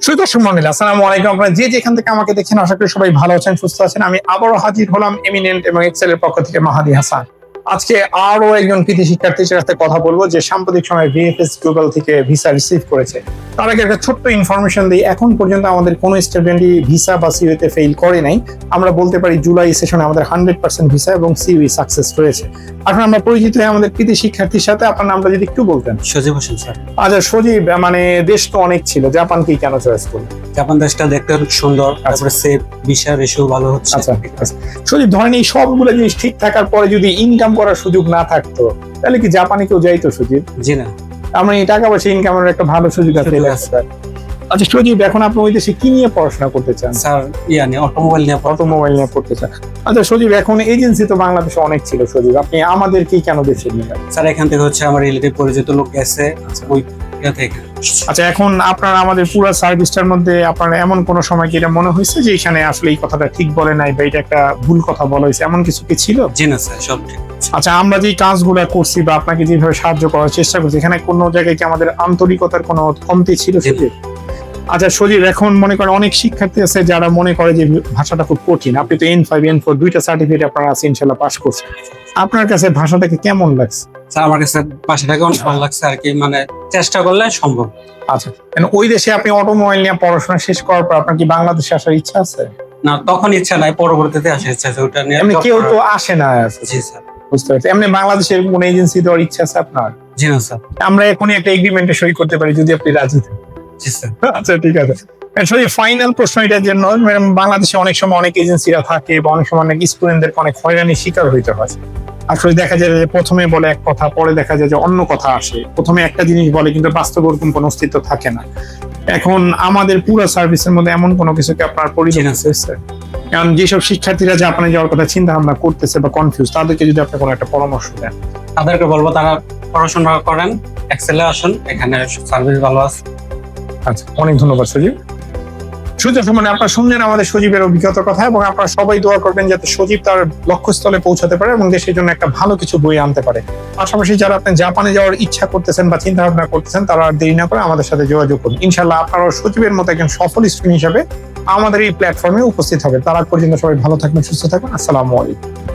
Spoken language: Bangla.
সুদর্শন মন্ডল, আসসালামু আলাইকুম। আপনারা যে যেখান থেকে আমাকে দেখছেন আশা করি সবাই ভালো আছেন, সুস্থ আছেন। আমি আবারও হাজির হলাম এমিনেন্ট এবং এক্সেলের পক্ষ থেকে মাহাদি হাসান। আজকে আরো একজন কৃতি শিক্ষার্থীর সাথে কথা বলবো যে সাম্প্রতিক সময়ে ভিএফএস গ্লোবাল থেকে ভিসা রিসিভ করেছে। তার আগে একটা ছোট্ট ইনফরমেশন দিই, এখন পর্যন্ত আমাদের কোনো স্টুডেন্টই ভিসা বা সিইউতে ফেল করে নাই। আমরা বলতে পারি জুলাই সেশনে আমাদের 100% ভিসা এবং সিইউ সাকসেস রয়েছে। এখন আমরা পরিচিত হয়ে আমাদের কৃতি শিক্ষার্থীর সাথে আপনার নামটা যদি একটু বলতেন। সজীব হোসেন স্যার। আচ্ছা সজীব, মানে দেশ তো অনেক ছিল, জাপানকেই কেন চয়েস করলেন? জাপান দেশটা দেখতে অনেক সুন্দর, তারপরে সেফ, ভিসা রেশিও ভালো হচ্ছে। আচ্ছা সজীব, ধরেন এই সবগুলো জিনিস ঠিক থাকার পরে যদি ইনকাম করার সুযোগ না থাকতো তাহলে কি জাপানে কেউ যাইতো সজীব? জি না, আমরা এই টাকা পয়সা ইনকামের একটা ভালো সুযোগ আছে। আচ্ছা সজীব, এখন আপনি ওই দেশে কি নিয়ে পড়াশোনা করতে চান? স্যার অটোমোবাইল নিয়ে অটোমোবাইল নিয়ে পড়তে চান। আচ্ছা সজীব, এখন এজেন্সি তো বাংলাদেশে অনেক ছিল সজীব, আপনি আমাদের কি কেন দেশে নিলেন? স্যার এখান থেকে হচ্ছে আমার রিলেটিভ পরিচিত লোক গেছে, ওই ইয়া থেকে। আচ্ছা, এখন আপনার আমাদের পুরো সার্ভিসটার মধ্যে আপনার এমন কোন সময় কি এটা মনে হয়েছে যে এখানে আসলে এই কথাটা ঠিক বলে নাই বা এটা একটা ভুল কথা বলা হয়েছে, এমন কিছু কি ছিল? জি না স্যার, সব ঠিক। আচ্ছা, আমরা যে কাজগুলো করছি বা আপনাকে যেভাবে সাহায্য করার চেষ্টা করছি, এখানে কোনো জায়গায় কি আমাদের আন্তরিকতার কোনো কমতি ছিল সজীব? আচ্ছা সজীব, এখন মনে করেন অনেক শিক্ষার্থী আছে যারা মনে করে যে ভাষাটা খুব কঠিন। আপনি তো N5 N4 দুইটা সার্টিফিকেট আপনার আছে, ইনশাআল্লাহ পাস করছেন। আপনার কাছে ভাষাটাকে কেমন লাগছে? স্যার আমার কাছে ভাষাটাকে অনেক ভালো লাগছে আর কি, মানে চেষ্টা করলে সম্ভব। আচ্ছা, ওই দেশে আপনি অটোমোবাইল নিয়ে পড়াশোনা শেষ করার পর আপনার কি বাংলাদেশে আসার ইচ্ছা আছে? না, তখন ইচ্ছা নাই, পরবর্তীতে আসার ইচ্ছা আছে। ওটা নিয়ে এমনি কেউ তো আসে না। জি স্যার। বুঝতে পারছি। এমনি বাংলাদেশের কোন এজেন্সি দেওয়ার ইচ্ছা আছে আপনার? জি না স্যার। আমরা এখনই একটা এগ্রিমেন্টে সই করতে পারি যদি আপনি রাজি থাকেন। জি স্যার। আচ্ছা ঠিক আছে। ফাইনাল প্রশ্ন এটার জন্য, বাংলাদেশে অনেক সময় অনেক এজেন্সিরা থাকে বা অনেক সময় অনেক স্টুডেন্টদেরকে অনেক হয়রানির শিকার হইতে হয়। আসলে দেখা যায় যে প্রথমে বলে এক কথা, পরে দেখা যায় যে অন্য কথা আসে। প্রথমে একটা জিনিস বলে কিন্তু বাস্তব ওরকম কোনো অস্তিত্ব থাকে না। এখন আমাদের পুরো সার্ভিসের মধ্যে এমন কোনো কিছুকে আপনার পরিচয় হয়েছে? কারণ যেসব শিক্ষার্থীরা জাপানে যাওয়ার কথা চিন্তা ভাবনা করতেছে বা কনফিউজ, তাদেরকে যদি আপনি কোনো একটা পরামর্শ দেন। তাদেরকে বলবো তারা পড়াশোনা করেন, এক্সেলে আসুন, এখানে সার্ভিস ভালো আছে। আচ্ছা, অনেক ধন্যবাদ সজীব। সুদর্শন, মানে আপনারা শুনলেন আমাদের সজীবের অভিজ্ঞতার কথা, এবং আপনারা সবাই দোয়া করবেন যাতে সজীব তার লক্ষ্যস্থলে পৌঁছাতে পারে এবং দেশের জন্য একটা ভালো কিছু বই আনতে পারে। পাশাপাশি যারা আপনি জাপানে যাওয়ার ইচ্ছা করতেছেন বা চিন্তা ভাবনা করতেছেন, তারা আর দেরি না করে আমাদের সাথে যোগাযোগ করুন। ইনশাল্লাহ আপনারা সজীবের মতো একজন সফল স্টুডেন্ট হিসেবে আমাদের এই প্ল্যাটফর্মে উপস্থিত হবে। তার আগ পর্যন্ত সবাই ভালো থাকবেন, সুস্থ থাকবেন। আসসালামু আলাইকুম।